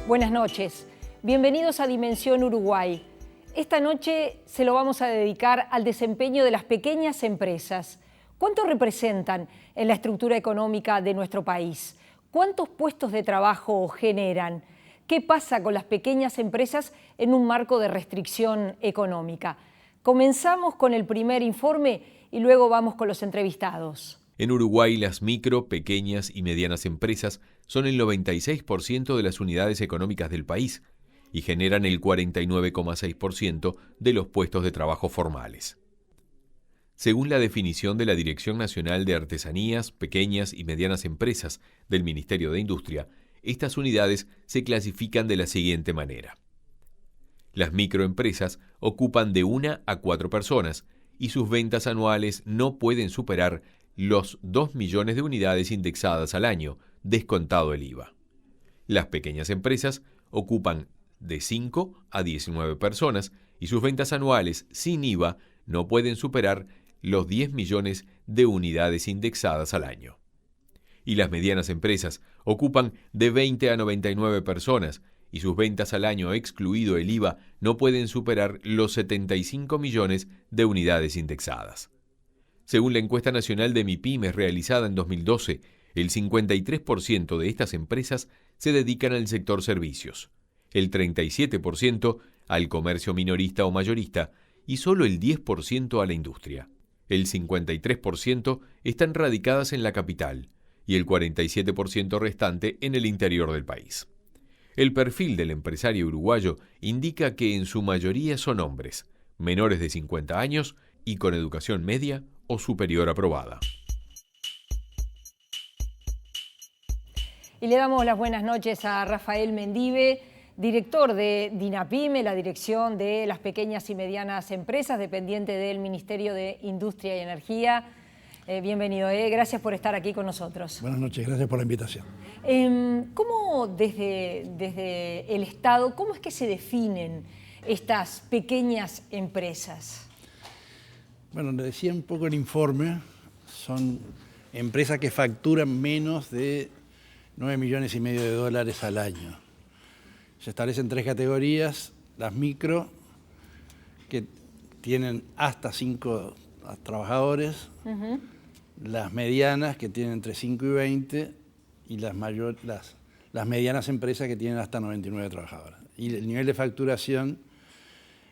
Buenas noches, bienvenidos a Dimensión Uruguay. Esta noche se lo vamos a dedicar al desempeño de las pequeñas empresas. ¿Cuánto representan en la estructura económica de nuestro país? ¿Cuántos puestos de trabajo generan? ¿Qué pasa con las pequeñas empresas en un marco de restricción económica? Comenzamos con el primer informe y luego vamos con los entrevistados. En Uruguay, las micro, pequeñas y medianas empresas son el 96% de las unidades económicas del país y generan el 49,6% de los puestos de trabajo formales. Según la definición de la Dirección Nacional de Artesanías, Pequeñas y Medianas Empresas del Ministerio de Industria, estas unidades se clasifican de la siguiente manera. Las microempresas ocupan de 1 a 4 personas y sus ventas anuales no pueden superar los 2 millones de unidades indexadas al año, descontado el IVA. Las pequeñas empresas ocupan de 5 a 19 personas y sus ventas anuales sin IVA no pueden superar los 10 millones de unidades indexadas al año. Y las medianas empresas ocupan de 20 a 99 personas y sus ventas al año excluido el IVA no pueden superar los 75 millones de unidades indexadas. Según la encuesta nacional de MIPYMES realizada en 2012, el 53% de estas empresas se dedican al sector servicios, el 37% al comercio minorista o mayorista y solo el 10% a la industria. El 53% están radicadas en la capital y el 47% restante en el interior del país. El perfil del empresario uruguayo indica que en su mayoría son hombres, menores de 50 años y con educación media o superior aprobada. Y le damos las buenas noches a Rafael Mendive, director de DINAPYME, la Dirección de las Pequeñas y Medianas Empresas, dependiente del Ministerio de Industria y Energía. Bienvenido, gracias por estar aquí con nosotros. Buenas noches, gracias por la invitación. ¿Cómo desde el Estado, cómo es que se definen estas pequeñas empresas? Bueno, le decía un poco el informe, son empresas que facturan menos de 9 millones y medio de dólares al año. Se establecen 3 categorías: las micro, que tienen hasta 5 trabajadores, las medianas, que tienen entre 5 y 20, y las medianas empresas, que tienen hasta 99 trabajadores. Y el nivel de facturación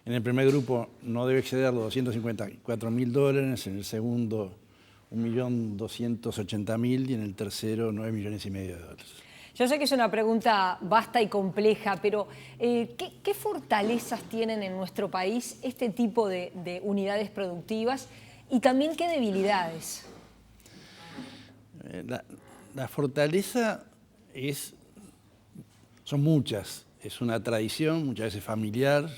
en el primer grupo no debe exceder los $254.000, en el segundo $1.280.000 y en el tercero 9 millones y medio de dólares. Yo sé que es una pregunta vasta y compleja, pero ¿qué fortalezas tienen en nuestro país este tipo de unidades productivas y también qué debilidades? La fortaleza son muchas. Es una tradición, muchas veces familiar.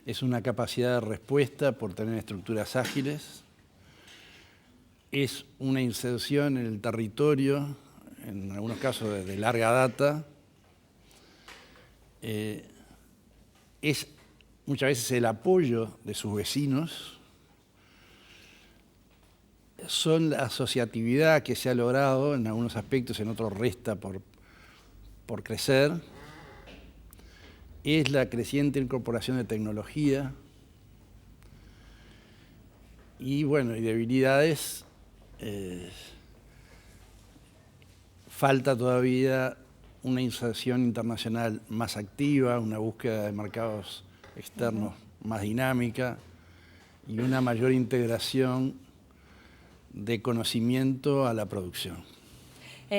Es una capacidad de respuesta por tener estructuras ágiles. Es una inserción en el territorio, en algunos casos de larga data. Es muchas veces el apoyo de sus vecinos. Son la asociatividad que se ha logrado en algunos aspectos, en otros resta por crecer. Es la creciente incorporación de tecnología. Y bueno, y debilidades, falta todavía una inserción internacional más activa, una búsqueda de mercados externos más dinámica y una mayor integración de conocimiento a la producción.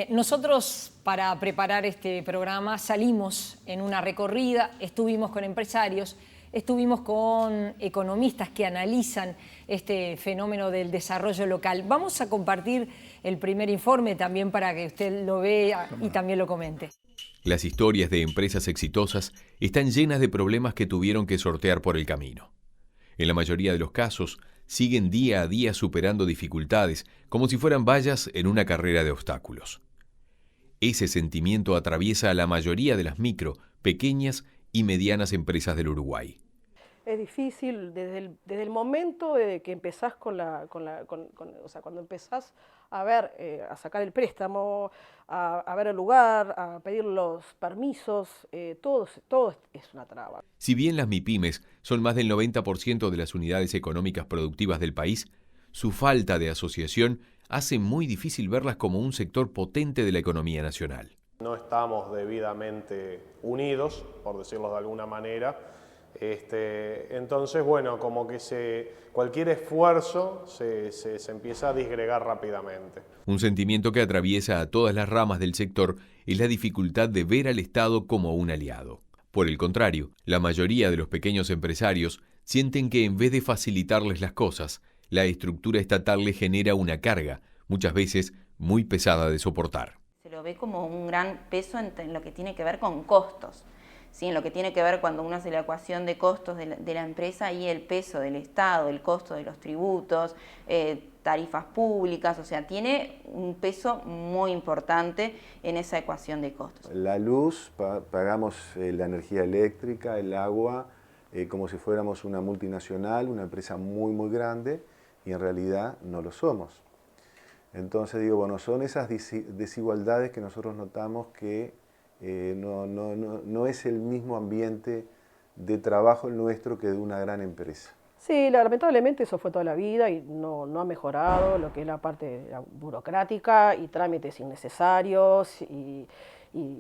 Nosotros, para preparar este programa, salimos en una recorrida, estuvimos con empresarios, estuvimos con economistas que analizan este fenómeno del desarrollo local. Vamos a compartir el primer informe también para que usted lo vea y también lo comente. Las historias de empresas exitosas están llenas de problemas que tuvieron que sortear por el camino. En la mayoría de los casos, siguen día a día superando dificultades, como si fueran vallas en una carrera de obstáculos. Ese sentimiento atraviesa a la mayoría de las micro, pequeñas y medianas empresas del Uruguay. Es difícil desde el momento de que empezás o sea, cuando empezás a ver, a sacar el préstamo, a ver el lugar, a pedir los permisos, todo es una traba. Si bien las MIPYMES son más del 90% de las unidades económicas productivas del país, su falta de asociación hace muy difícil verlas como un sector potente de la economía nacional. No estamos debidamente unidos, por decirlo de alguna manera. Entonces, bueno, como que cualquier esfuerzo se empieza a disgregar rápidamente. Un sentimiento que atraviesa a todas las ramas del sector es la dificultad de ver al Estado como un aliado. Por el contrario, la mayoría de los pequeños empresarios sienten que en vez de facilitarles las cosas, la estructura estatal les genera una carga, muchas veces muy pesada de soportar. Se lo ve como un gran peso en lo que tiene que ver con costos. Sí, en lo que tiene que ver cuando uno hace la ecuación de costos de la empresa y el peso del Estado, el costo de los tributos, tarifas públicas, o sea, tiene un peso muy importante en esa ecuación de costos. La luz, pagamos la energía eléctrica, el agua, como si fuéramos una multinacional, una empresa muy, muy grande, y en realidad no lo somos. Entonces digo, bueno, son esas desigualdades que nosotros notamos que no es el mismo ambiente de trabajo el nuestro que de una gran empresa. Sí, lamentablemente eso fue toda la vida y no ha mejorado lo que es la parte burocrática y trámites innecesarios y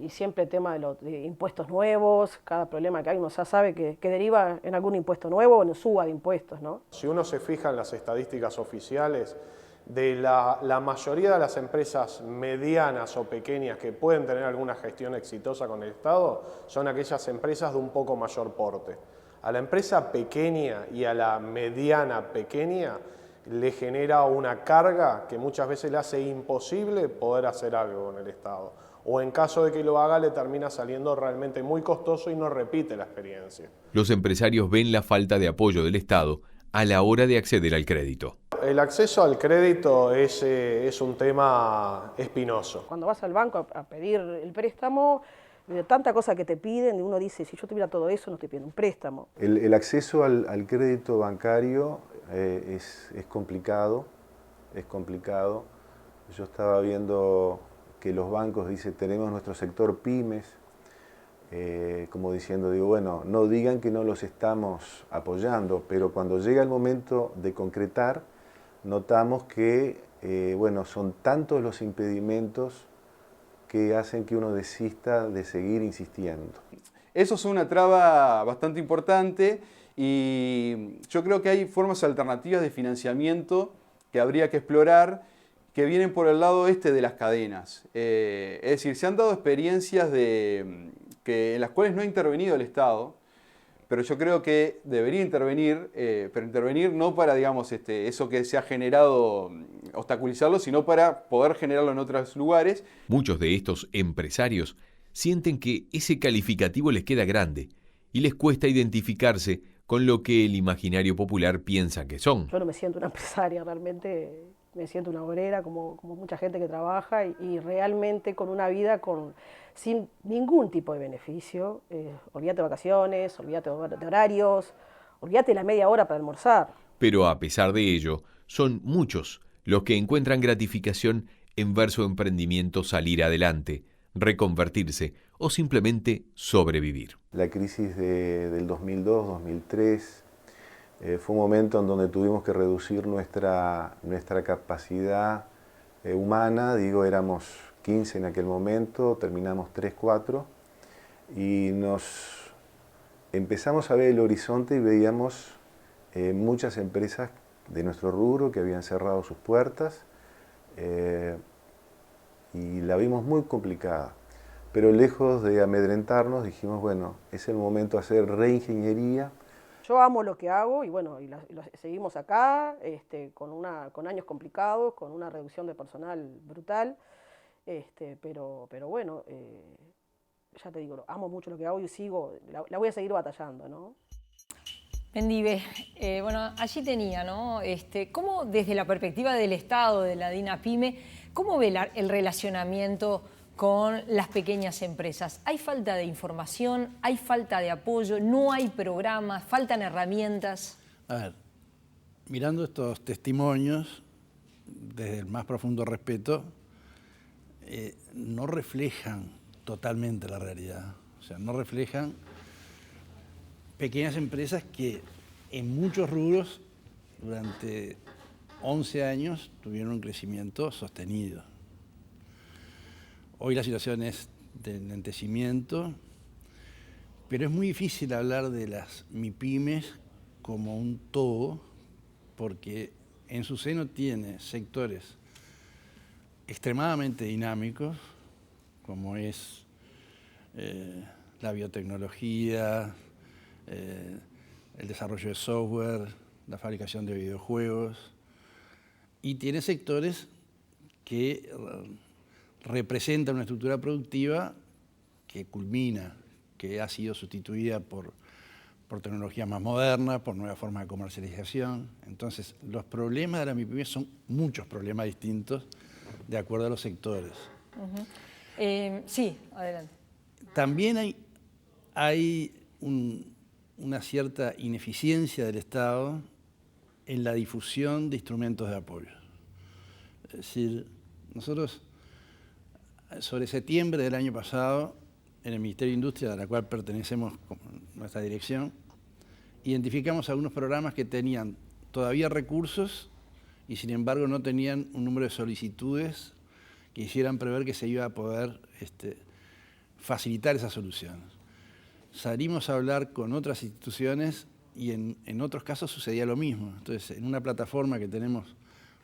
siempre el tema de impuestos nuevos. Cada problema que hay uno ya sabe que deriva en algún impuesto nuevo o en suba de impuestos, ¿no? Si uno se fija en las estadísticas oficiales, de la mayoría de las empresas medianas o pequeñas que pueden tener alguna gestión exitosa con el Estado, son aquellas empresas de un poco mayor porte. A la empresa pequeña y a la mediana pequeña le genera una carga que muchas veces le hace imposible poder hacer algo con el Estado. O en caso de que lo haga, le termina saliendo realmente muy costoso y no repite la experiencia. Los empresarios ven la falta de apoyo del Estado a la hora de acceder al crédito. El acceso al crédito es un tema espinoso. Cuando vas al banco a pedir el préstamo, de tanta cosa que te piden, uno dice, si yo tuviera todo eso, no estoy pidiendo un préstamo. El acceso al crédito bancario es complicado, es complicado. Yo estaba viendo que los bancos dicen, tenemos nuestro sector pymes, como diciendo, digo, bueno, no digan que no los estamos apoyando, pero cuando llega el momento de concretar, notamos que, bueno, son tantos los impedimentos que hacen que uno desista de seguir insistiendo. Eso es una traba bastante importante y yo creo que hay formas alternativas de financiamiento que habría que explorar que vienen por el lado de las cadenas. Es decir, se han dado experiencias en las cuales no ha intervenido el Estado, pero yo creo que debería intervenir, pero intervenir no para, digamos, eso que se ha generado, obstaculizarlo, sino para poder generarlo en otros lugares. Muchos de estos empresarios sienten que ese calificativo les queda grande y les cuesta identificarse con lo que el imaginario popular piensa que son. Yo no me siento una empresaria, realmente me siento una obrera, como mucha gente que trabaja y realmente con una vida sin ningún tipo de beneficio. Olvídate de vacaciones, olvídate de horarios, olvídate de la media hora para almorzar. Pero a pesar de ello, son muchos los que encuentran gratificación en ver su emprendimiento salir adelante, reconvertirse o simplemente sobrevivir. La crisis del 2002-2003 fue un momento en donde tuvimos que reducir nuestra capacidad humana, digo, éramos 15 en aquel momento, terminamos 3, 4 y nos empezamos a ver el horizonte y veíamos muchas empresas de nuestro rubro que habían cerrado sus puertas y la vimos muy complicada. Pero lejos de amedrentarnos dijimos, bueno, es el momento de hacer reingeniería. Yo amo lo que hago y bueno, seguimos acá, con años complicados, con una reducción de personal brutal, pero bueno, ya te digo, amo mucho lo que hago y la voy a seguir batallando, ¿no? Mendive, bueno, allí tenía, ¿no? ¿Cómo desde la perspectiva del Estado, de la DINAPYME, cómo ve el relacionamiento con las pequeñas empresas? ¿Hay falta de información? ¿Hay falta de apoyo? ¿No hay programas? ¿Faltan herramientas? A ver, mirando estos testimonios, desde el más profundo respeto, no reflejan totalmente la realidad. O sea, no reflejan pequeñas empresas que en muchos rubros durante 11 años tuvieron un crecimiento sostenido. Hoy la situación es de enlentecimiento, pero es muy difícil hablar de las MIPYMES como un todo, porque en su seno tiene sectores extremadamente dinámicos, como es la biotecnología, el desarrollo de software, la fabricación de videojuegos, y tiene sectores que representan una estructura productiva que culmina, que ha sido sustituida por tecnologías más modernas, por nuevas formas de comercialización. Entonces, los problemas de la MIPYME son muchos problemas distintos de acuerdo a los sectores. Sí, adelante. También hay una cierta ineficiencia del Estado en la difusión de instrumentos de apoyo. Es decir, nosotros, sobre septiembre del año pasado, en el Ministerio de Industria, a la cual pertenecemos con nuestra dirección, identificamos algunos programas que tenían todavía recursos y sin embargo no tenían un número de solicitudes que hicieran prever que se iba a poder facilitar esas soluciones. Salimos a hablar con otras instituciones y en otros casos sucedía lo mismo. Entonces, en una plataforma que tenemos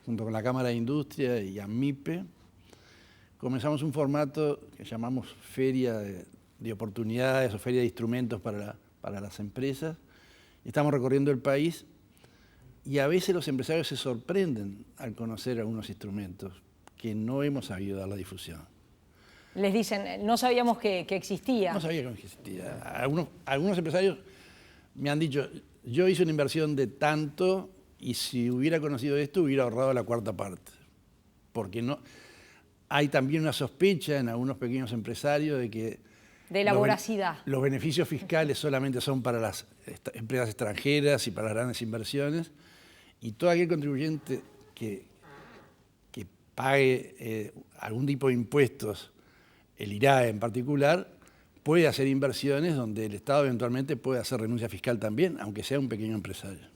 junto con la Cámara de Industria y AMIPE, comenzamos un formato que llamamos Feria de Oportunidades o Feria de Instrumentos para las empresas. Estamos recorriendo el país y a veces los empresarios se sorprenden al conocer algunos instrumentos que no hemos sabido dar la difusión. Les dicen, no sabíamos que existía. No sabía que existía. Algunos empresarios me han dicho, yo hice una inversión de tanto y si hubiera conocido esto hubiera ahorrado la cuarta parte. Porque no, hay también una sospecha en algunos pequeños empresarios de que de la voracidad. Los beneficios fiscales solamente son para las empresas extranjeras y para las grandes inversiones, y todo aquel contribuyente que pague algún tipo de impuestos, el IRAE en particular, puede hacer inversiones donde el Estado eventualmente puede hacer renuncia fiscal también, aunque sea un pequeño empresario.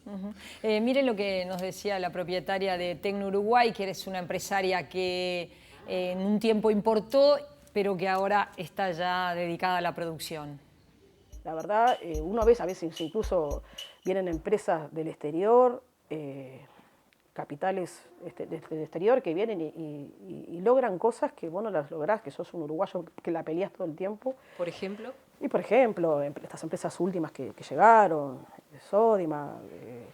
Miren lo que nos decía la propietaria de Tecno Uruguay, que eres una empresaria que en un tiempo importó, pero que ahora está ya dedicada a la producción. La verdad, uno ve a veces incluso vienen empresas del exterior, capitales del exterior que vienen y logran cosas que vos no las lográs, que sos un uruguayo que la peleás todo el tiempo. ¿Por ejemplo? Y por ejemplo, estas empresas últimas que llegaron, Sodima,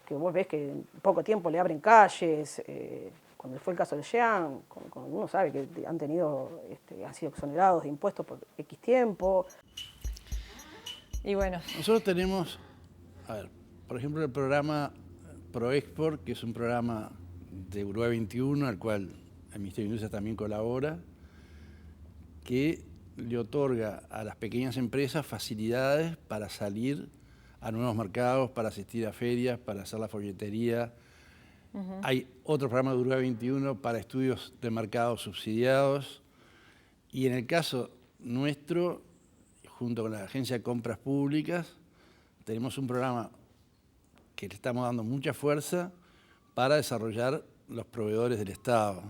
que vos ves que en poco tiempo le abren calles, cuando fue el caso de Jean, uno sabe que han sido exonerados de impuestos por X tiempo. Y bueno. Nosotros tenemos, por ejemplo, el programa ProExport, que es un programa de Uruguay 21, al cual el Ministerio de Industria también colabora, que le otorga a las pequeñas empresas facilidades para salir a nuevos mercados, para asistir a ferias, para hacer la folletería. Hay otro programa de Uruguay 21 para estudios de mercados subsidiados. Y en el caso nuestro, junto con la Agencia de Compras Públicas, tenemos un programa que le estamos dando mucha fuerza para desarrollar los proveedores del Estado.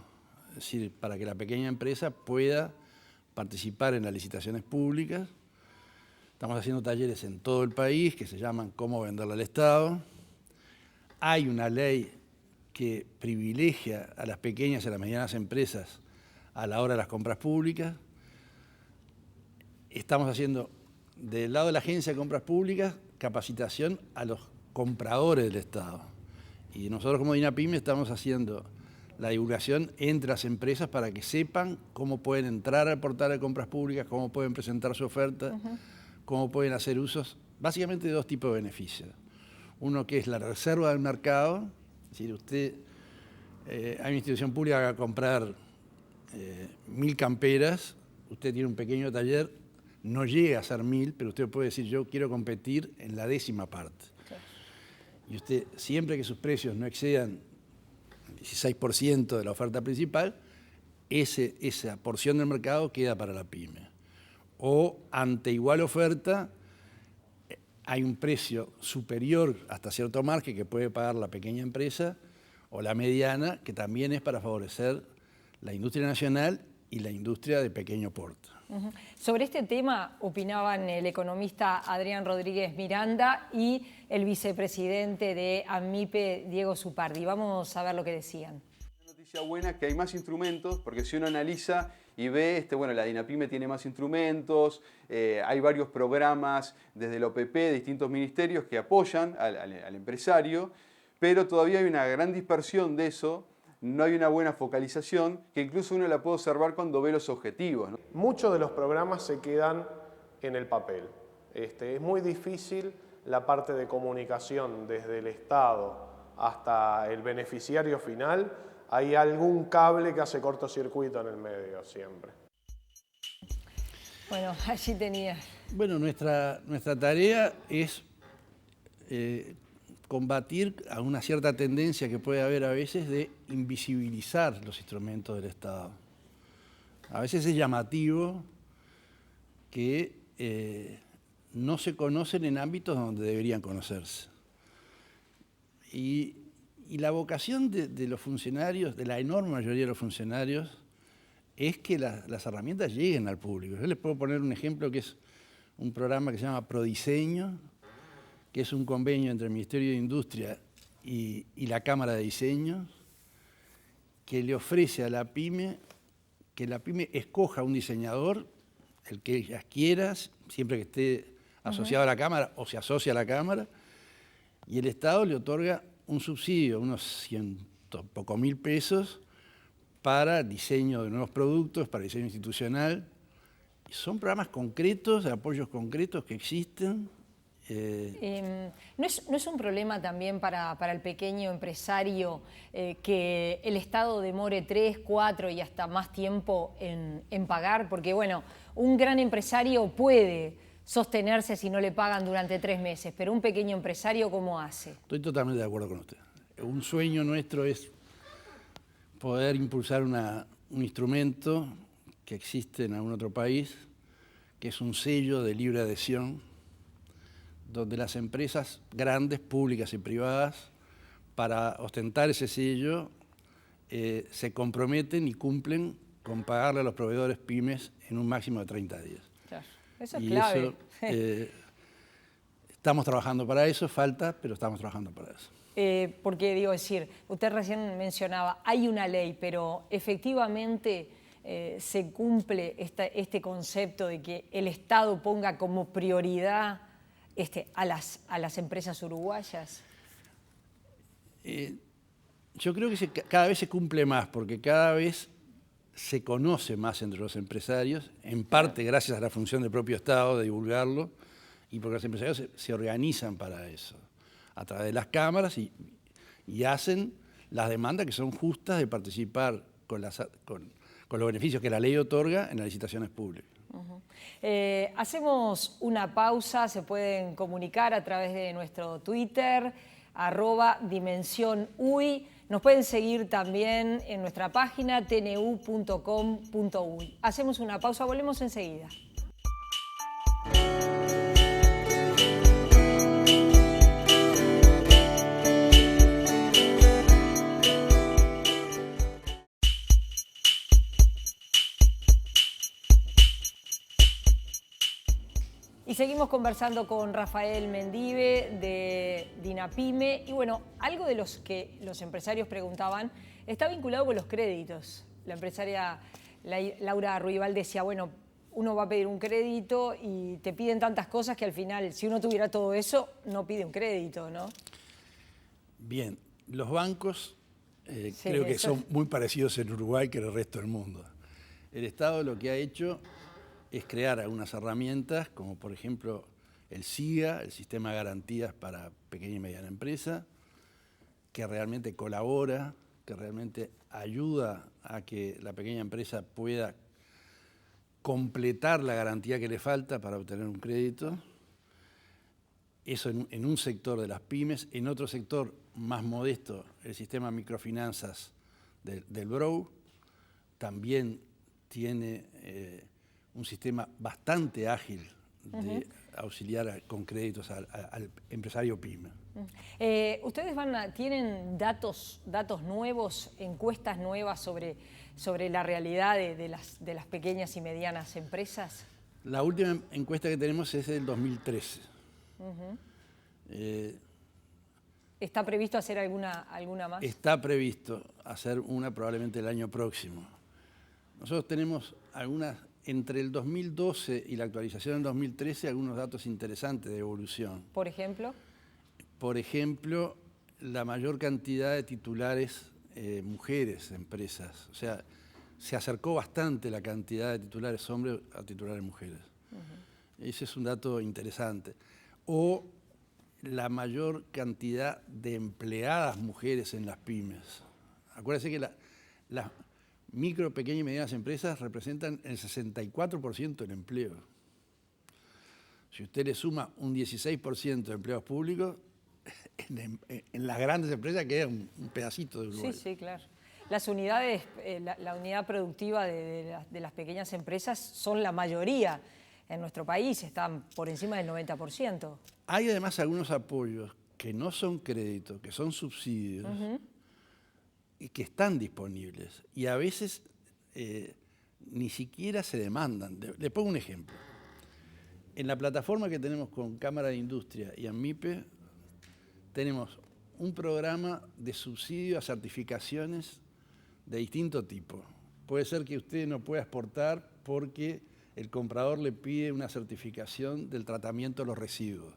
Es decir, para que la pequeña empresa pueda participar en las licitaciones públicas. Estamos haciendo talleres en todo el país que se llaman Cómo venderle al Estado. Hay una ley que privilegia a las pequeñas y a las medianas empresas a la hora de las compras públicas. Estamos haciendo, del lado de la Agencia de Compras Públicas, capacitación a los compradores del Estado. Y nosotros como DINAPYME estamos haciendo la divulgación entre las empresas para que sepan cómo pueden entrar al portal de compras públicas, cómo pueden presentar su oferta, cómo pueden hacer usos, básicamente de dos tipos de beneficios. Uno que es la reserva del mercado, es decir, usted, hay una institución pública que va a comprar 1000 camperas, usted tiene un pequeño taller, no llega a ser 1000, pero usted puede decir, yo quiero competir en la 10ª parte. Y usted, siempre que sus precios no excedan el 16% de la oferta principal, esa porción del mercado queda para la pyme. O ante igual oferta, hay un precio superior hasta cierto margen que puede pagar la pequeña empresa o la mediana, que también es para favorecer la industria nacional y la industria de pequeño porte. Sobre este tema opinaban el economista Adrián Rodríguez Miranda y el vicepresidente de AMIPE, Diego Zupardi. Vamos a ver lo que decían. Una noticia buena que hay más instrumentos, porque si uno analiza y ve, bueno, la DINAPYME tiene más instrumentos, hay varios programas desde el OPP, de distintos ministerios que apoyan al empresario, pero todavía hay una gran dispersión de eso. No hay una buena focalización, que incluso uno la puede observar cuando ve los objetivos, ¿no? Muchos de los programas se quedan en el papel. Es muy difícil la parte de comunicación desde el Estado hasta el beneficiario final. Hay algún cable que hace cortocircuito en el medio siempre. Bueno, allí tenía. Bueno, nuestra tarea es combatir a una cierta tendencia que puede haber a veces de invisibilizar los instrumentos del Estado. A veces es llamativo que no se conocen en ámbitos donde deberían conocerse. Y la vocación de los funcionarios, de la enorme mayoría de los funcionarios, es que las herramientas lleguen al público. Yo les puedo poner un ejemplo que es un programa que se llama Prodiseño, que es un convenio entre el Ministerio de Industria y la Cámara de Diseño, que le ofrece a la pyme que la pyme escoja un diseñador, el que ella quiera, siempre que esté asociado a la Cámara o se asocia a la Cámara, y el Estado le otorga un subsidio, unos 100 poco mil pesos, para diseño de nuevos productos, para diseño institucional. Y son programas concretos, de apoyos concretos que existen. ¿No es un problema también para el pequeño empresario que el Estado demore 3, 4 y hasta más tiempo en pagar? Porque, bueno, un gran empresario puede sostenerse si no le pagan durante 3 meses, pero un pequeño empresario, ¿cómo hace? Estoy totalmente de acuerdo con usted. Un sueño nuestro es poder impulsar un instrumento que existe en algún otro país, que es un sello de libre adhesión, donde las empresas grandes, públicas y privadas, para ostentar ese sello, se comprometen y cumplen con pagarle a los proveedores pymes en un máximo de 30 días. Claro, eso es clave. Eso, estamos trabajando para eso, falta, pero estamos trabajando para eso. Porque, digo, usted recién mencionaba, hay una ley, pero efectivamente se cumple este concepto de que el Estado ponga como prioridad a las empresas uruguayas. Yo creo que cada vez se cumple más, porque cada vez se conoce más entre los empresarios, en parte gracias a la función del propio Estado de divulgarlo, y porque los empresarios se organizan para eso, a través de las cámaras y hacen las demandas que son justas de participar con los beneficios que la ley otorga en las licitaciones públicas. Hacemos una pausa, se pueden comunicar a través de nuestro Twitter, @dimensionui. Nos pueden seguir también en nuestra página tnu.com.uy. Hacemos una pausa, volvemos enseguida. Y seguimos conversando con Rafael Mendive de DINAPYME. Y bueno, algo de los que los empresarios preguntaban está vinculado con los créditos. La empresaria Laura Ruibal decía, bueno, uno va a pedir un crédito y te piden tantas cosas que al final, si uno tuviera todo eso, no pide un crédito, ¿no? Bien, los bancos Sí, creo que son muy parecidos en Uruguay que en el resto del mundo. El Estado lo que ha hecho es crear algunas herramientas, como por ejemplo el SIGA, el Sistema de Garantías para Pequeña y Mediana Empresa, que realmente colabora, que realmente ayuda a que la pequeña empresa pueda completar la garantía que le falta para obtener un crédito. Eso en un sector de las pymes. En otro sector más modesto, el sistema de microfinanzas del BROW también tiene un sistema bastante ágil de auxiliar con créditos al empresario pyme. ¿Ustedes tienen datos nuevos, encuestas nuevas sobre la realidad de las pequeñas y medianas empresas? La última encuesta que tenemos es del 2013. ¿Está previsto hacer alguna más? Está previsto hacer una probablemente el año próximo. Nosotros tenemos entre el 2012 y la actualización del 2013, algunos datos interesantes de evolución. ¿Por ejemplo? Por ejemplo, la mayor cantidad de titulares mujeres de empresas. O sea, se acercó bastante la cantidad de titulares hombres a titulares mujeres. Ese es un dato interesante. O la mayor cantidad de empleadas mujeres en las pymes. Acuérdense que las micro, pequeñas y medianas empresas representan el 64% del empleo. Si usted le suma un 16% de empleados públicos, en las grandes empresas queda un pedacito de Uruguay. Sí, claro. Las unidades, la unidad productiva de las pequeñas empresas son la mayoría en nuestro país, están por encima del 90%. Hay además algunos apoyos que no son créditos, que son subsidios, y que están disponibles. Y a veces ni siquiera se demandan. Le pongo un ejemplo. En la plataforma que tenemos con Cámara de Industria y ANMIPE, tenemos un programa de subsidio a certificaciones de distinto tipo. Puede ser que usted no pueda exportar porque el comprador le pide una certificación del tratamiento de los residuos,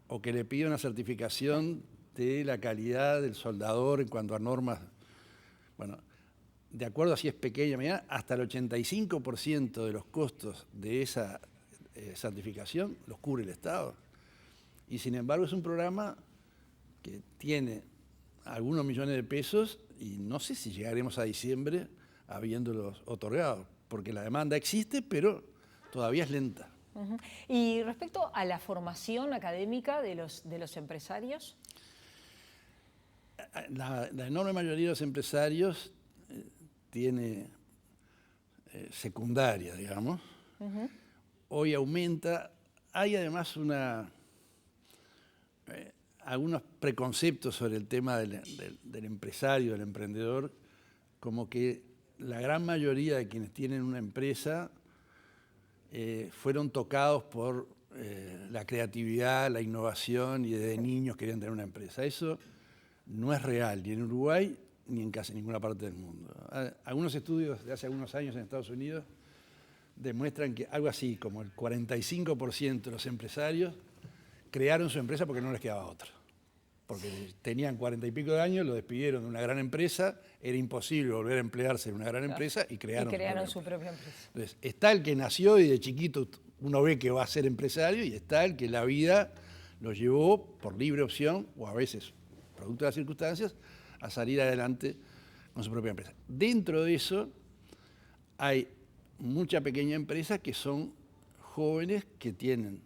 o que le pide una certificación de la calidad del soldador en cuanto a normas. Bueno, de acuerdo a si es pequeña, mediana, hasta el 85% de los costos de esa certificación los cubre el Estado. Y sin embargo es un programa que tiene algunos millones de pesos y no sé si llegaremos a diciembre habiéndolos otorgado, porque la demanda existe, pero todavía es lenta. Y respecto a la formación académica de los empresarios. La enorme mayoría de los empresarios tiene secundaria, digamos. Hoy aumenta. Hay además algunos preconceptos sobre el tema del empresario, del emprendedor, como que la gran mayoría de quienes tienen una empresa fueron tocados por la creatividad, la innovación y desde niños querían tener una empresa. Eso no es real, ni en Uruguay ni en casi ninguna parte del mundo. Algunos estudios de hace algunos años en Estados Unidos demuestran que algo así como el 45% de los empresarios crearon su empresa porque no les quedaba otra. Porque tenían 40 y pico de años, lo despidieron de una gran empresa, era imposible volver a emplearse en una gran empresa y crearon su propia empresa. Entonces, está el que nació y de chiquito uno ve que va a ser empresario, y está el que la vida lo llevó por libre opción, o a veces producto de las circunstancias, a salir adelante con su propia empresa. Dentro de eso hay mucha pequeña empresa que son jóvenes que tienen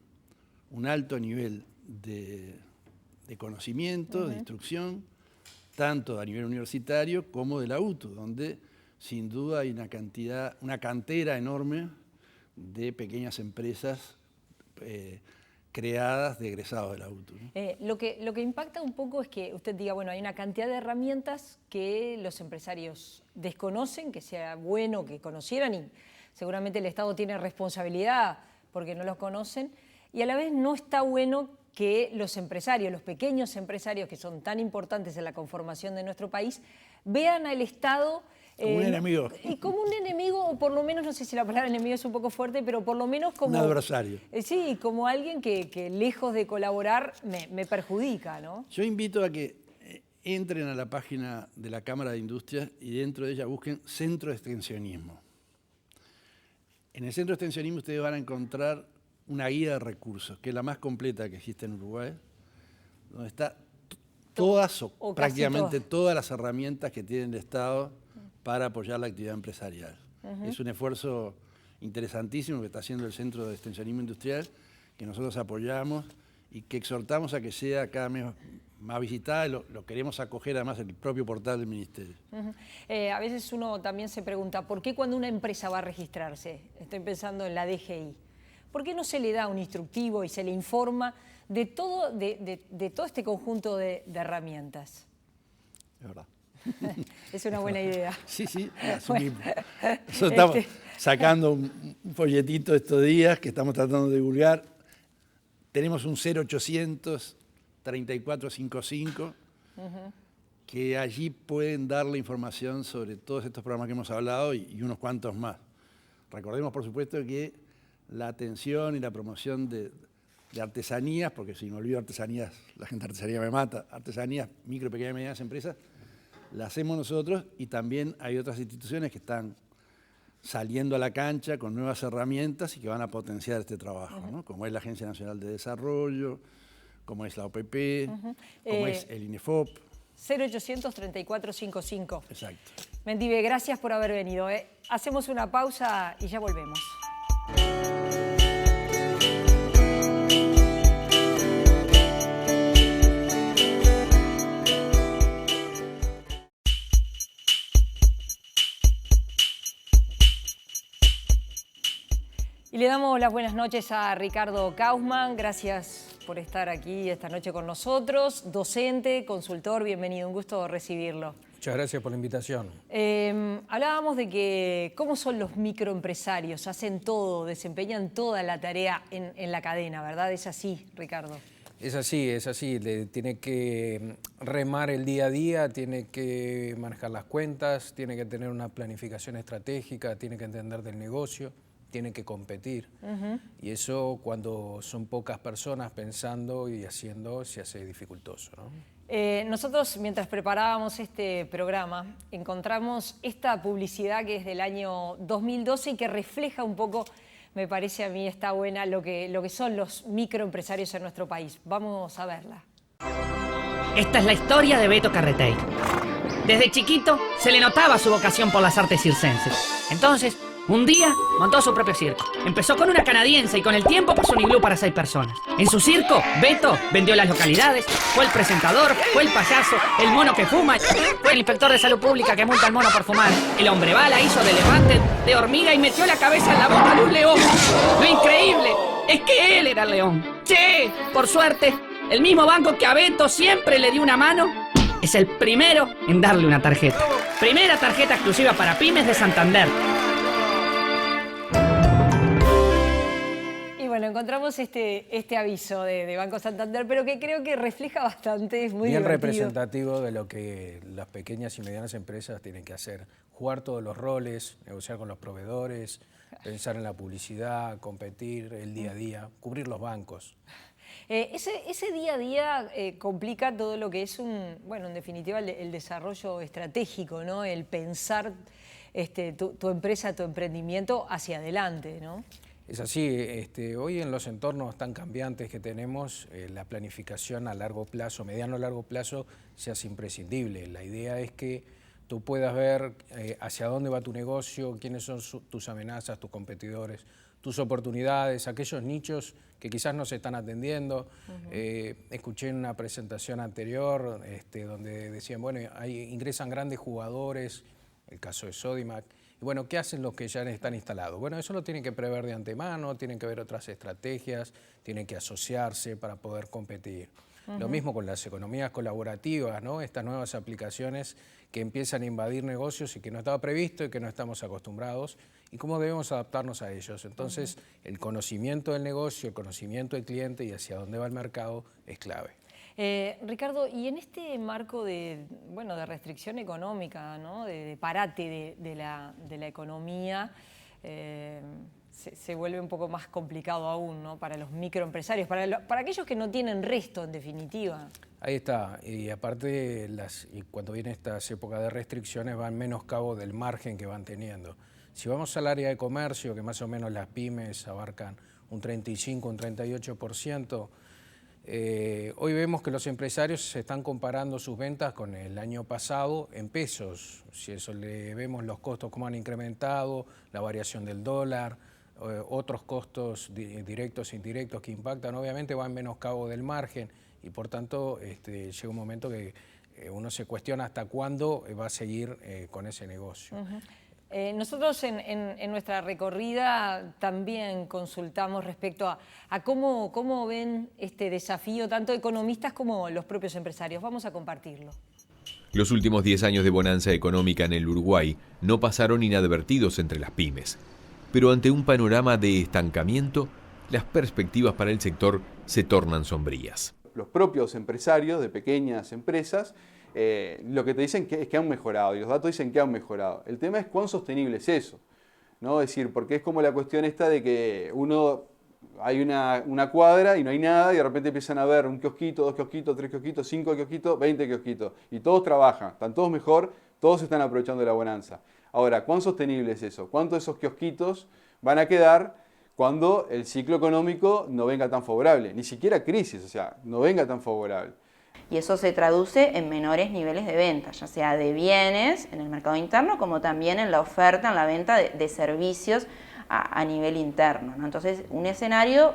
un alto nivel de conocimiento, de instrucción, tanto a nivel universitario como de la UTU, donde sin duda hay una cantera enorme de pequeñas empresas creadas de egresados de la UTU, ¿no? Lo que impacta un poco es que usted diga, bueno, hay una cantidad de herramientas que los empresarios desconocen, que sea bueno que conocieran, y seguramente el Estado tiene responsabilidad porque no los conocen, y a la vez no está bueno que los empresarios, los pequeños empresarios que son tan importantes en la conformación de nuestro país, vean al Estado como un enemigo. Y como un enemigo, o por lo menos, no sé si la palabra enemigo es un poco fuerte, pero por lo menos como... un adversario. Sí, como alguien que lejos de colaborar me perjudica, ¿no? Yo invito a que entren a la página de la Cámara de Industrias y dentro de ella busquen Centro de Extensionismo. En el Centro de Extensionismo ustedes van a encontrar una guía de recursos, que es la más completa que existe en Uruguay, donde está todas o prácticamente todas las herramientas que tiene el Estado para apoyar la actividad empresarial. Es un esfuerzo interesantísimo que está haciendo el Centro de Extensionismo Industrial, que nosotros apoyamos y que exhortamos a que sea cada vez más visitada. Lo queremos acoger además en el propio portal del Ministerio. A veces uno también se pregunta, ¿por qué cuando una empresa va a registrarse? Estoy pensando en la DGI. ¿Por qué no se le da un instructivo y se le informa de todo, de todo este conjunto de herramientas? Es verdad. Es una buena idea. Sí, asumimos. Nosotros estamos sacando un folletito estos días que estamos tratando de divulgar. Tenemos un 0800 3455 que allí pueden darle información sobre todos estos programas que hemos hablado y unos cuantos más. Recordemos, por supuesto, que la atención y la promoción de artesanías, porque si me olvido artesanías, la gente de artesanía me mata, artesanías, micro, pequeñas y medianas empresas, la hacemos nosotros y también hay otras instituciones que están saliendo a la cancha con nuevas herramientas y que van a potenciar este trabajo, ¿no? Como es la Agencia Nacional de Desarrollo, como es la OPP, como es el INEFOP. 0800 3455. Exacto. Mendive, gracias por haber venido. Hacemos una pausa y ya volvemos. Y le damos las buenas noches a Ricardo Kaufmann. Gracias por estar aquí esta noche con nosotros. Docente, consultor, bienvenido. Un gusto recibirlo. Muchas gracias por la invitación. Hablábamos de que cómo son los microempresarios. Hacen todo, desempeñan toda la tarea en la cadena, ¿verdad? Es así, Ricardo. Es así. Tiene que remar el día a día, tiene que manejar las cuentas, tiene que tener una planificación estratégica, tiene que entender del negocio, tiene que competir. Y eso, cuando son pocas personas pensando y haciendo, se hace dificultoso, ¿no? Nosotros, mientras preparábamos este programa, encontramos esta publicidad que es del año 2012 y que refleja un poco, me parece a mí, está buena, lo que son los microempresarios en nuestro país. Vamos a verla. Esta es la historia de Beto Carretey. Desde chiquito se le notaba su vocación por las artes circenses. Entonces, un día montó su propio circo. Empezó con una canadiense y con el tiempo puso un iglú para 6 personas. En su circo, Beto vendió las localidades, fue el presentador, fue el payaso, el mono que fuma, fue el inspector de salud pública que multa al mono por fumar. El hombre bala hizo de elefante, de hormiga y metió la cabeza en la boca de un león. Lo increíble es que él era el león. ¡Che! Por suerte, el mismo banco que a Beto siempre le dio una mano es el primero en darle una tarjeta. Primera tarjeta exclusiva para pymes de Santander. Bueno, encontramos este aviso de Banco Santander, pero que creo que refleja bastante, es muy bien divertido. Representativo de lo que las pequeñas y medianas empresas tienen que hacer. Jugar todos los roles, negociar con los proveedores, pensar en la publicidad, competir el día a día, cubrir los bancos. Ese día a día complica todo lo que es en definitiva, el desarrollo estratégico, ¿no? El pensar tu empresa, tu emprendimiento hacia adelante, ¿no? Es así, hoy en los entornos tan cambiantes que tenemos, la planificación a largo plazo, mediano a largo plazo, se hace imprescindible. La idea es que tú puedas ver hacia dónde va tu negocio, quiénes son tus amenazas, tus competidores, tus oportunidades, aquellos nichos que quizás no se están atendiendo. Escuché en una presentación anterior donde decían, bueno, ingresan grandes jugadores, el caso de Sodimac. Y bueno, ¿qué hacen los que ya están instalados? Bueno, eso lo tienen que prever de antemano, tienen que ver otras estrategias, tienen que asociarse para poder competir. Lo mismo con las economías colaborativas, ¿no? Estas nuevas aplicaciones que empiezan a invadir negocios y que no estaba previsto y que no estamos acostumbrados, y cómo debemos adaptarnos a ellos. Entonces, el conocimiento del negocio, el conocimiento del cliente y hacia dónde va el mercado es clave. Ricardo, y en este marco de restricción económica, ¿no? de parate de la economía, se vuelve un poco más complicado aún, ¿no? Para los microempresarios, para aquellos que no tienen resto, en definitiva. Ahí está, y aparte cuando vienen estas épocas de restricciones van menoscabo del margen que van teniendo. Si vamos al área de comercio, que más o menos las pymes abarcan un 35, un 38%. Hoy vemos que los empresarios se están comparando sus ventas con el año pasado en pesos. Si eso le vemos los costos cómo han incrementado, la variación del dólar, otros costos directos e indirectos que impactan, obviamente va en menoscabo del margen y por tanto llega un momento que uno se cuestiona hasta cuándo va a seguir con ese negocio. Nosotros en nuestra recorrida también consultamos respecto a cómo ven este desafío tanto economistas como los propios empresarios. Vamos a compartirlo. Los últimos 10 años de bonanza económica en el Uruguay no pasaron inadvertidos entre las pymes. Pero ante un panorama de estancamiento, las perspectivas para el sector se tornan sombrías. Los propios empresarios de pequeñas empresas lo que te dicen es que han mejorado, y los datos dicen que han mejorado. El tema es cuán sostenible es eso, ¿no? Es decir, porque es como la cuestión esta de que hay una cuadra y no hay nada y de repente empiezan a ver un kiosquito, 2 kiosquitos, 3 kiosquitos, 5 kiosquitos, 20 kiosquitos y todos trabajan, están todos mejor, todos están aprovechando de la bonanza. Ahora, ¿cuán sostenible es eso? ¿Cuántos de esos kiosquitos van a quedar cuando el ciclo económico no venga tan favorable? Ni siquiera crisis, o sea, no venga tan favorable. Y eso se traduce en menores niveles de venta, ya sea de bienes en el mercado interno, como también en la oferta, en la venta de servicios a nivel interno, ¿no? Entonces, un escenario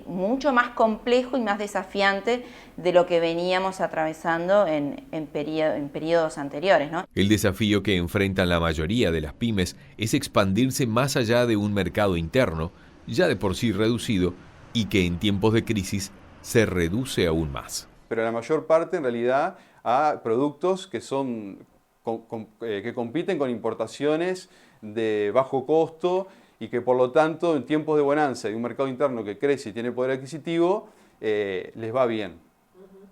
mucho más complejo y más desafiante de lo que veníamos atravesando en periodos anteriores, ¿no? El desafío que enfrentan la mayoría de las pymes es expandirse más allá de un mercado interno, ya de por sí reducido, y que en tiempos de crisis se reduce aún más. Pero la mayor parte en realidad a productos que que compiten con importaciones de bajo costo y que por lo tanto en tiempos de bonanza y un mercado interno que crece y tiene poder adquisitivo les va bien.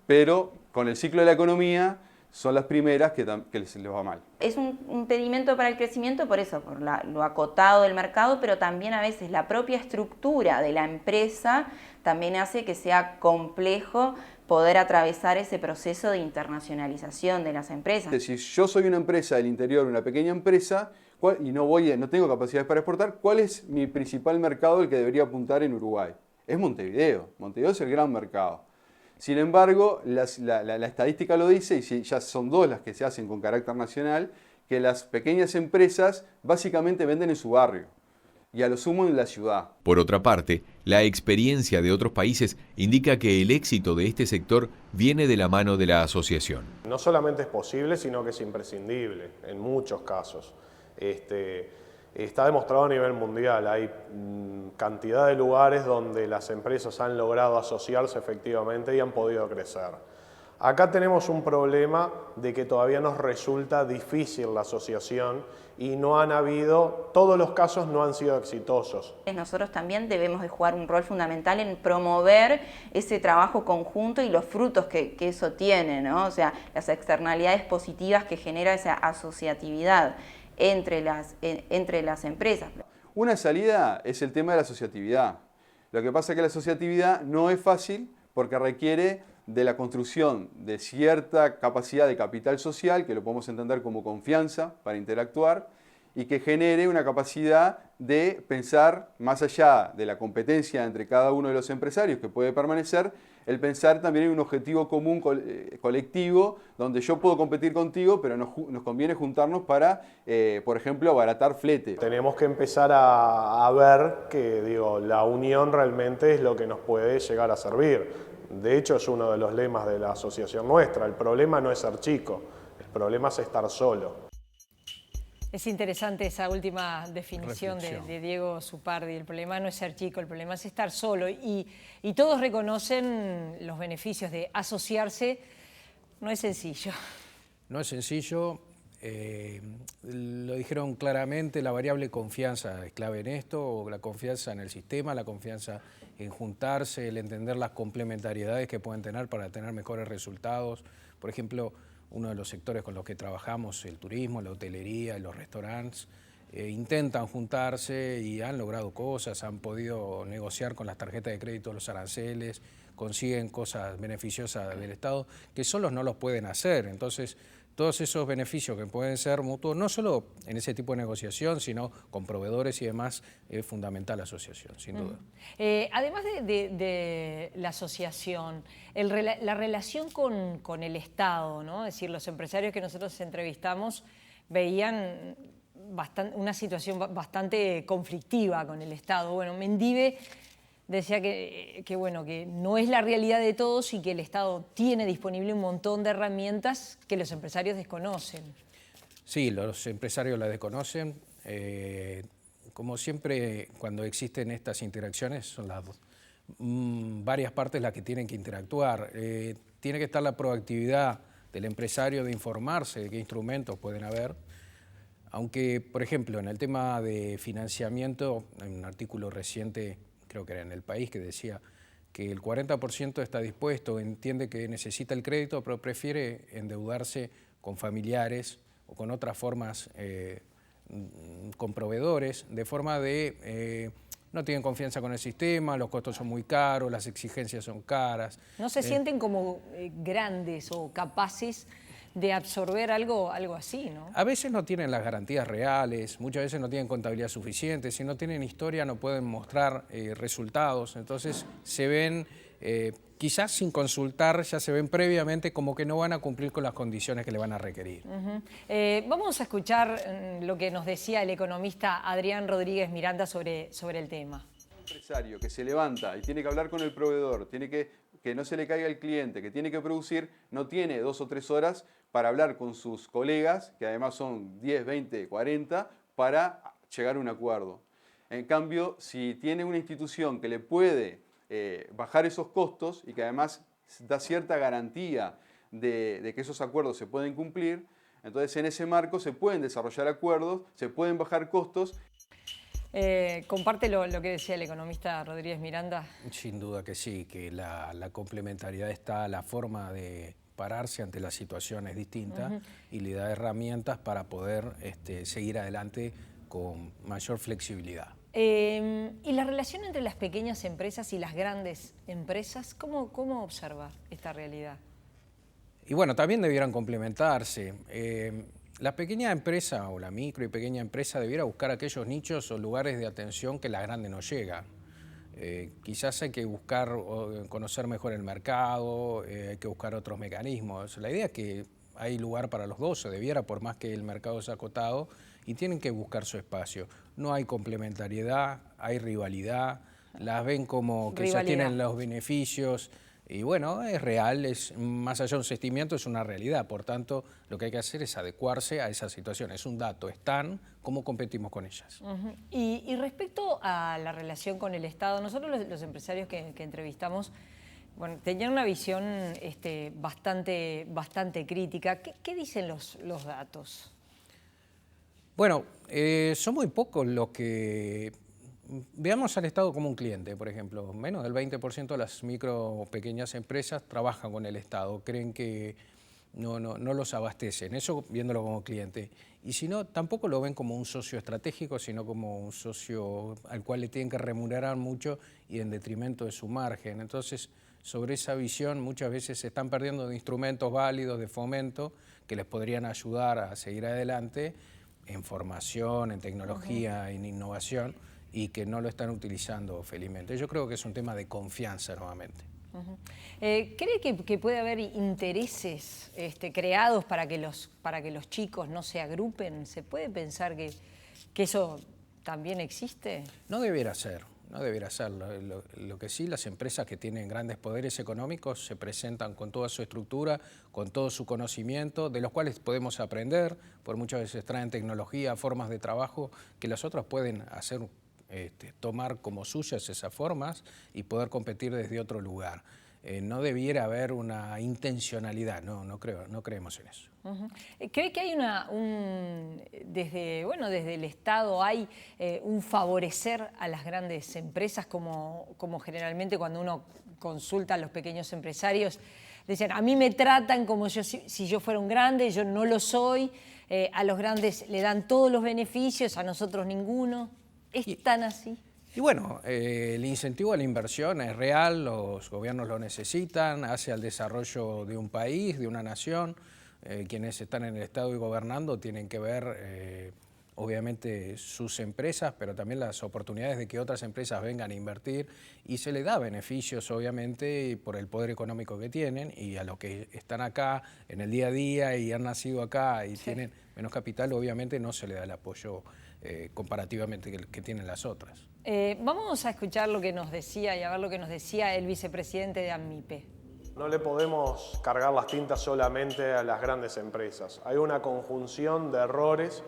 Pero con el ciclo de la economía son las primeras que les va mal. Es un impedimento para el crecimiento por eso, por lo acotado del mercado, pero también a veces la propia estructura de la empresa también hace que sea complejo poder atravesar ese proceso de internacionalización de las empresas. Si yo soy una empresa del interior, una pequeña empresa, y no tengo capacidades para exportar, ¿cuál es mi principal mercado al que debería apuntar en Uruguay? Es Montevideo. Montevideo es el gran mercado. Sin embargo, la estadística lo dice, y ya son 2 las que se hacen con carácter nacional, que las pequeñas empresas básicamente venden en su barrio y a lo sumo en la ciudad. Por otra parte, la experiencia de otros países indica que el éxito de este sector viene de la mano de la asociación. No solamente es posible, sino que es imprescindible en muchos casos. Está demostrado a nivel mundial, hay cantidad de lugares donde las empresas han logrado asociarse efectivamente y han podido crecer. Acá tenemos un problema de que todavía nos resulta difícil la asociación y todos los casos no han sido exitosos. Nosotros también debemos de jugar un rol fundamental en promover ese trabajo conjunto y los frutos que eso tiene, ¿no? O sea, las externalidades positivas que genera esa asociatividad entre las empresas. Una salida es el tema de la asociatividad. Lo que pasa es que la asociatividad no es fácil porque requiere de la construcción de cierta capacidad de capital social, que lo podemos entender como confianza para interactuar, y que genere una capacidad de pensar más allá de la competencia entre cada uno de los empresarios que puede permanecer, el pensar también en un objetivo común colectivo, donde yo puedo competir contigo, pero nos conviene juntarnos para, por ejemplo, abaratar flete. Tenemos que empezar a ver que la unión realmente es lo que nos puede llegar a servir. De hecho, es uno de los lemas de la asociación nuestra. El problema no es ser chico, el problema es estar solo. Es interesante esa última definición de Diego Zupardi. El problema no es ser chico, el problema es estar solo. Y todos reconocen los beneficios de asociarse. No es sencillo. No es sencillo. Lo dijeron claramente, la variable confianza es clave en esto, la confianza en el sistema, la confianza en juntarse, el entender las complementariedades que pueden tener para tener mejores resultados. Por ejemplo, uno de los sectores con los que trabajamos, el turismo, la hotelería y los restaurantes, intentan juntarse y han logrado cosas, han podido negociar con las tarjetas de crédito los aranceles, consiguen cosas beneficiosas del Estado que solos no los pueden hacer. Entonces, todos esos beneficios que pueden ser mutuos, no solo en ese tipo de negociación, sino con proveedores y demás, es fundamental la asociación, sin duda. Además de la asociación, la relación con el Estado, ¿no? Es decir, los empresarios que nosotros entrevistamos veían una situación bastante conflictiva con el Estado. Bueno, Mendive decía que no es la realidad de todos y que el Estado tiene disponible un montón de herramientas que los empresarios desconocen. Sí, los empresarios la desconocen. Como siempre, cuando existen estas interacciones, son las varias partes las que tienen que interactuar. Tiene que estar la proactividad del empresario de informarse de qué instrumentos pueden haber. Aunque, por ejemplo, en el tema de financiamiento, hay un artículo reciente, creo que era en El País, que decía que el 40% está dispuesto, entiende que necesita el crédito, pero prefiere endeudarse con familiares o con otras formas, con proveedores, de forma de no tienen confianza con el sistema, los costos son muy caros, las exigencias son caras. ¿No se sienten como grandes o capaces de absorber algo así, ¿no? A veces no tienen las garantías reales, muchas veces no tienen contabilidad suficiente, si no tienen historia no pueden mostrar resultados, entonces se ven, quizás sin consultar, ya se ven previamente como que no van a cumplir con las condiciones que le van a requerir. Vamos a escuchar lo que nos decía el economista Adrián Rodríguez Miranda sobre el tema. Un empresario que se levanta y tiene que hablar con el proveedor, tiene que no se le caiga el cliente, que tiene que producir, no tiene 2 o 3 horas para hablar con sus colegas, que además son 10, 20, 40, para llegar a un acuerdo. En cambio, si tiene una institución que le puede bajar esos costos y que además da cierta garantía de que esos acuerdos se pueden cumplir, entonces en ese marco se pueden desarrollar acuerdos, se pueden bajar costos. ¿Comparte lo que decía el economista Rodríguez Miranda? Sin duda que sí, que la complementariedad está, la forma de pararse ante las situaciones distintas y le da herramientas para poder seguir adelante con mayor flexibilidad. ¿Y la relación entre las pequeñas empresas y las grandes empresas? ¿Cómo observa esta realidad? Y bueno, también debieran complementarse. La pequeña empresa o la micro y pequeña empresa debiera buscar aquellos nichos o lugares de atención que la grande no llega. Quizás hay que buscar conocer mejor el mercado, hay que buscar otros mecanismos. La idea es que hay lugar para los dos, se debiera, por más que el mercado sea acotado, y tienen que buscar su espacio. No hay complementariedad, hay rivalidad, las ven como que ya tienen los beneficios. Y bueno, es real, es más allá de un sentimiento, es una realidad. Por tanto, lo que hay que hacer es adecuarse a esa situación. Es un dato, están, ¿cómo competimos con ellas? Y respecto a la relación con el Estado, nosotros los empresarios que entrevistamos, bueno, tenían una visión bastante crítica. ¿Qué dicen los datos? Bueno, son muy pocos los que... Veamos al Estado como un cliente, por ejemplo. Menos del 20% de las micro o pequeñas empresas trabajan con el Estado, creen que no los abastecen, eso viéndolo como cliente. Y si no, tampoco lo ven como un socio estratégico, sino como un socio al cual le tienen que remunerar mucho y en detrimento de su margen. Entonces, sobre esa visión muchas veces se están perdiendo de instrumentos válidos de fomento que les podrían ayudar a seguir adelante en formación, en tecnología, en innovación, y que no lo están utilizando felizmente. Yo creo que es un tema de confianza nuevamente. ¿Cree que puede haber intereses creados para que los chicos no se agrupen? ¿Se puede pensar que eso también existe? No debiera ser, no debiera ser. Lo que sí, las empresas que tienen grandes poderes económicos se presentan con toda su estructura, con todo su conocimiento, de los cuales podemos aprender, por muchas veces traen tecnología, formas de trabajo que las otras pueden hacer, tomar como suyas esas formas y poder competir desde otro lugar. No debiera haber una intencionalidad, no creemos en eso. ¿Cree que hay desde el Estado hay un favorecer a las grandes empresas como generalmente cuando uno consulta a los pequeños empresarios? Dicen, a mí me tratan como si yo fuera un grande, yo no lo soy, a los grandes le dan todos los beneficios, a nosotros ninguno. ¿Es tan así? Y bueno, el incentivo a la inversión es real, los gobiernos lo necesitan, hace al desarrollo de un país, de una nación. quienes están en el Estado y gobernando tienen que ver obviamente sus empresas, pero también las oportunidades de que otras empresas vengan a invertir, y se le da beneficios obviamente por el poder económico que tienen, y a los que están acá en el día a día y han nacido acá y tienen menos capital, obviamente no se le da el apoyo comparativamente que tienen las otras. Vamos a escuchar lo que nos decía y a ver lo que nos decía el vicepresidente de AMMIPE. No le podemos cargar las tintas solamente a las grandes empresas. Hay una conjunción de errores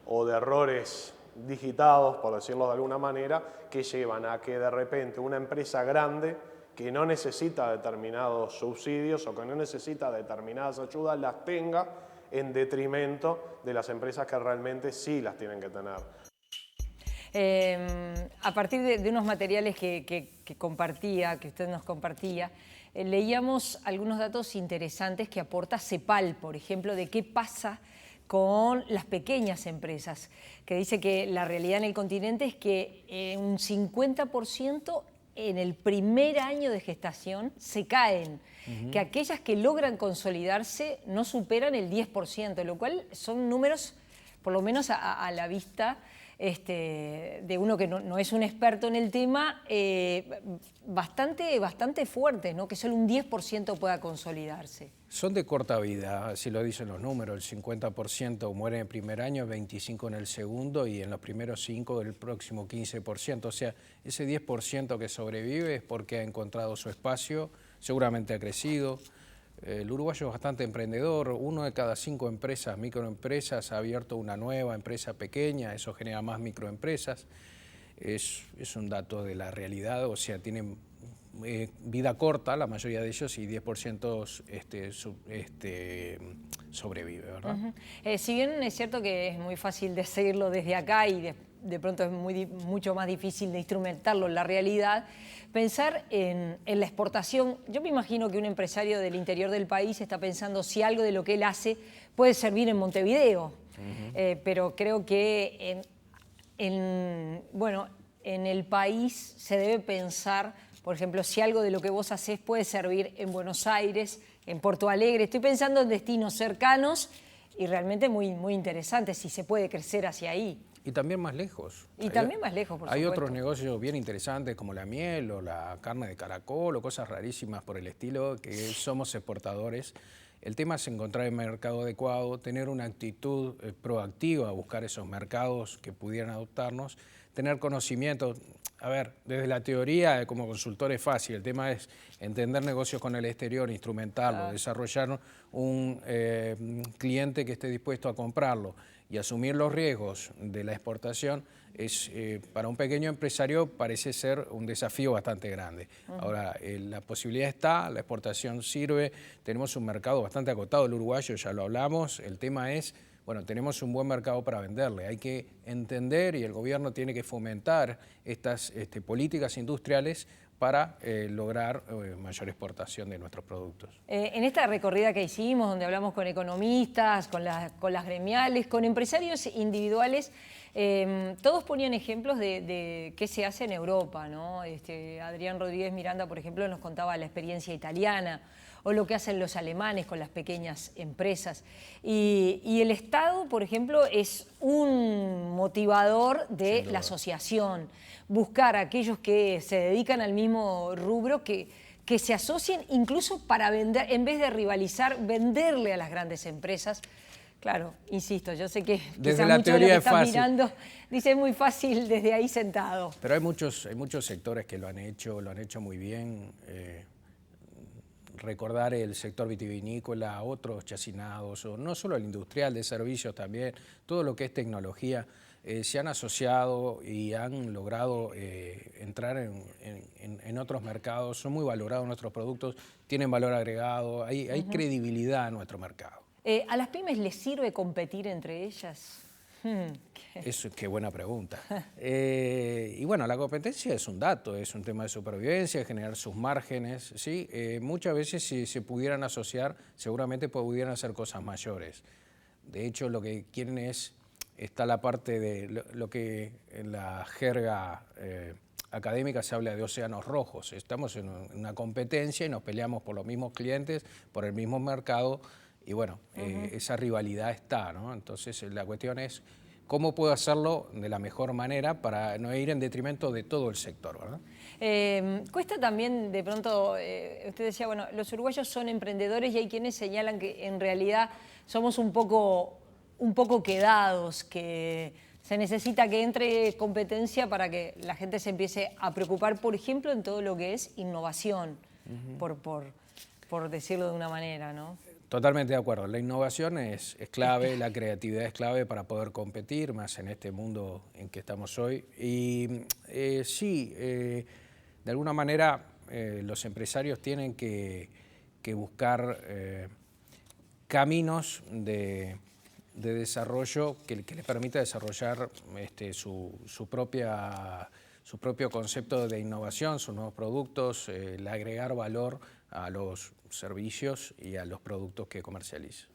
o de errores digitados, por decirlo de alguna manera, que llevan a que de repente una empresa grande que no necesita determinados subsidios o que no necesita determinadas ayudas las tenga en detrimento de las empresas que realmente sí las tienen que tener. A partir de unos materiales que usted nos compartía, leíamos algunos datos interesantes que aporta CEPAL, por ejemplo, de qué pasa con las pequeñas empresas, que dice que la realidad en el continente es que un 50% en el primer año de gestación se caen, que aquellas que logran consolidarse no superan el 10%, lo cual son números, por lo menos a la vista, de uno que no es un experto en el tema, bastante fuertes, ¿no? Que solo un 10% pueda consolidarse. Son de corta vida, así lo dicen los números, el 50% muere en el primer año, 25% en el segundo y en los primeros 5% el próximo 15%. O sea, ese 10% que sobrevive es porque ha encontrado su espacio, seguramente ha crecido. El uruguayo es bastante emprendedor, 1 de cada 5 empresas, microempresas, ha abierto una nueva empresa pequeña, eso genera más microempresas. Es un dato de la realidad, o sea, tienen vida corta, la mayoría de ellos, y 10% sobrevive, ¿verdad? Si bien es cierto que es muy fácil decirlo desde acá y de pronto es mucho más difícil de instrumentarlo en la realidad, pensar en la exportación, yo me imagino que un empresario del interior del país está pensando si algo de lo que él hace puede servir en Montevideo, pero creo que en el país se debe pensar, por ejemplo, si algo de lo que vos hacés puede servir en Buenos Aires, en Porto Alegre. Estoy pensando en destinos cercanos y realmente muy interesantes, si se puede crecer hacia ahí. Y también más lejos. También más lejos, por supuesto. Hay otros negocios bien interesantes como la miel o la carne de caracol o cosas rarísimas por el estilo, que somos exportadores. El tema es encontrar el mercado adecuado, tener una actitud proactiva a buscar esos mercados que pudieran adoptarnos, tener conocimiento. A ver, desde la teoría como consultor es fácil, el tema es entender negocios con el exterior, instrumentarlo, desarrollar un cliente que esté dispuesto a comprarlo y asumir los riesgos de la exportación. Para un pequeño empresario parece ser un desafío bastante grande. Ahora, la posibilidad está, la exportación sirve, tenemos un mercado bastante acotado, el uruguayo ya lo hablamos, el tema es, bueno, tenemos un buen mercado para venderle, hay que entender y el gobierno tiene que fomentar estas políticas industriales para lograr mayor exportación de nuestros productos. En esta recorrida que hicimos, donde hablamos con economistas, con las gremiales, con empresarios individuales, todos ponían ejemplos de qué se hace en Europa, ¿no? Adrián Rodríguez Miranda, por ejemplo, nos contaba la experiencia italiana, o lo que hacen los alemanes con las pequeñas empresas. Y el Estado, por ejemplo, es un motivador de la asociación. Buscar a aquellos que se dedican al mismo rubro, que se asocien incluso para vender, en vez de rivalizar, venderle a las grandes empresas. Claro, insisto, yo sé que desde la muchos de los que están fácil. mirando dice muy fácil desde ahí sentado. Pero hay muchos sectores que lo han hecho muy bien. Recordar el sector vitivinícola, otros chacinados, o no solo el industrial, de servicios también, todo lo que es tecnología, se han asociado y han logrado entrar en otros mercados, son muy valorados nuestros productos, tienen valor agregado, hay credibilidad en nuestro mercado. ¿A las pymes les sirve competir entre ellas? Qué buena pregunta. Y bueno, la competencia es un dato, es un tema de supervivencia, generar sus márgenes, ¿sí? Muchas veces si se pudieran asociar, seguramente pudieran hacer cosas mayores. De hecho, lo que quieren está la parte de lo que en la jerga académica se habla de océanos rojos. Estamos en una competencia y nos peleamos por los mismos clientes, por el mismo mercado, y bueno, esa rivalidad está, ¿no? Entonces la cuestión es cómo puedo hacerlo de la mejor manera para no ir en detrimento de todo el sector, ¿verdad? Cuesta también, de pronto, usted decía, bueno, los uruguayos son emprendedores y hay quienes señalan que en realidad somos un poco quedados, que se necesita que entre competencia para que la gente se empiece a preocupar, por ejemplo, en todo lo que es innovación, por decirlo de una manera, ¿no? Totalmente de acuerdo. La innovación es clave, la creatividad es clave para poder competir, más en este mundo en que estamos hoy. Y sí, de alguna manera los empresarios tienen que buscar caminos de desarrollo que les permita desarrollar su propio concepto de innovación, sus nuevos productos, el agregar valor a los servicios y a los productos que comercializa.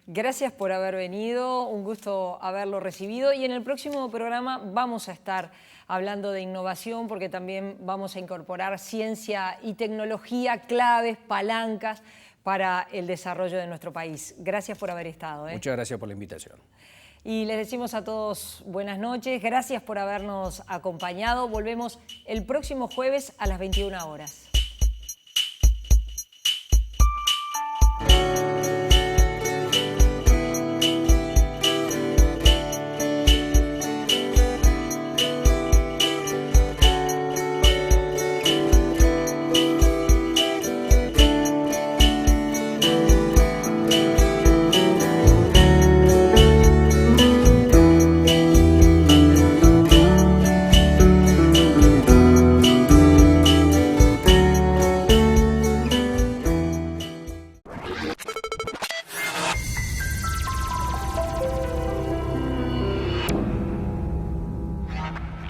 Gracias por haber venido, un gusto haberlo recibido, y en el próximo programa vamos a estar hablando de innovación porque también vamos a incorporar ciencia y tecnología, claves, palancas para el desarrollo de nuestro país. Gracias por haber estado. Muchas gracias por la invitación. Y les decimos a todos buenas noches, gracias por habernos acompañado. Volvemos el próximo jueves a las 21 horas.